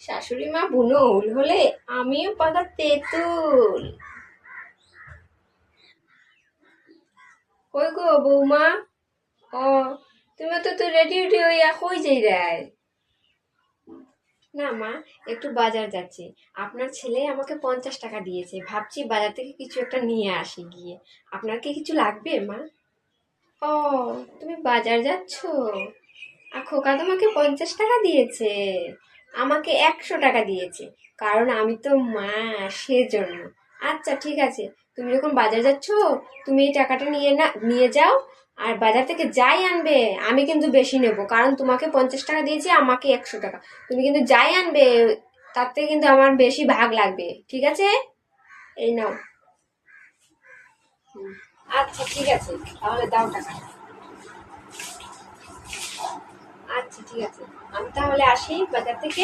শাশুড়ি মা বুনোল হলে আমিও পাকা তেঁতুল। কই গো বৌমা? ও, তুমি তো রেডি রেডি হইয়া কই যাই রায়? না মা, একটু বাজার যাচ্ছি। আপনার ছেলে আমাকে 50 টাকা দিয়েছে, ভাবছি বাজার থেকে কিছু একটা নিয়ে আসি গিয়ে। আপনার কি কিছু লাগবে মা? ও, তুমি বাজার যাচ্ছ? আর খোকা তোমাকে 50 টাকা দিয়েছে? আমাকে 100 টাকা দিয়েছে, কারণ আমি তো মা, সেজন্য। আচ্ছা ঠিক আছে, তুমি যখন বাজার যাচ্ছ, তুমি এই টাকাটা নিয়ে যাও। আর বাজার থেকে যাই আনবে আমি কিন্তু বেশি নেব, কারণ তোমাকে 50 টাকা দিয়েছি, আমাকে 100 টাকা। তুমি কিন্তু যাই আনবে তার থেকে কিন্তু আমার বেশি ভাগ লাগবে, ঠিক আছে? এই নাও। হুম, আচ্ছা ঠিক আছে, তাহলে দাও টাকা। আচ্ছা ঠিক আছে, আমি তাহলে আসি বাজার থেকে।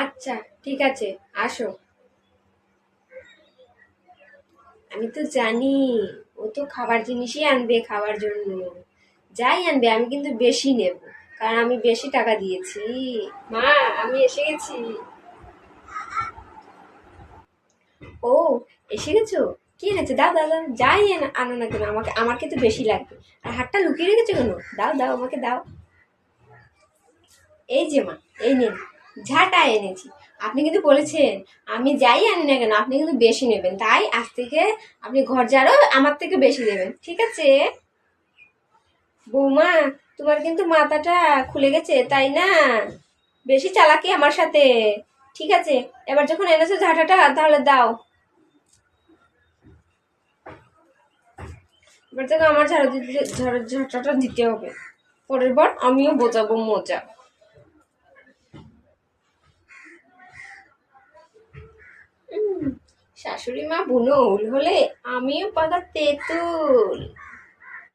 আচ্ছা ঠিক আছে, আসো। আমি তো জানি ও তো খাবার জিনিসই আনবে খাওয়ার জন্য। যাই আনবে আমি কিন্তু বেশি নেব, কারণ আমি বেশি টাকা দিয়েছি। মা, আমি এসে গেছি। ও, এসে গেছো? কি এনেছো? দাও দাও দাও, যাই আনো না কেন, আমাকে আমার কিন্তু বেশি লাগবে। আর হাতটা লুকিয়ে রেখেছো কেন? দাও দাও, আমাকে দাও। এই যে মা, এই নিন, ঝাঁটা এনেছি। আপনি কিন্তু বলেছেন আমি যাই আনি না কেন আপনি কিন্তু বেশি নেবেন, তাই আজ থেকে আপনি ঘর ঝাড়ো আমার থেকে বেশি নেবেন, ঠিক আছে? বৌমা, তোমার কিন্তু মাথাটা খুলে গেছে তাই না? বেশি চালাকি আমার সাথে। ঠিক আছে, এবার যখন এনেছো ঝাঁটাটা তাহলে দাও। এবার থেকে আমার ঝাঁটাটা দিতে হবে। পরের বার আমিও বোঝাবো মজা। শাশুড়ি মা বুনোল হলে আমিও পাকা তেঁতুল।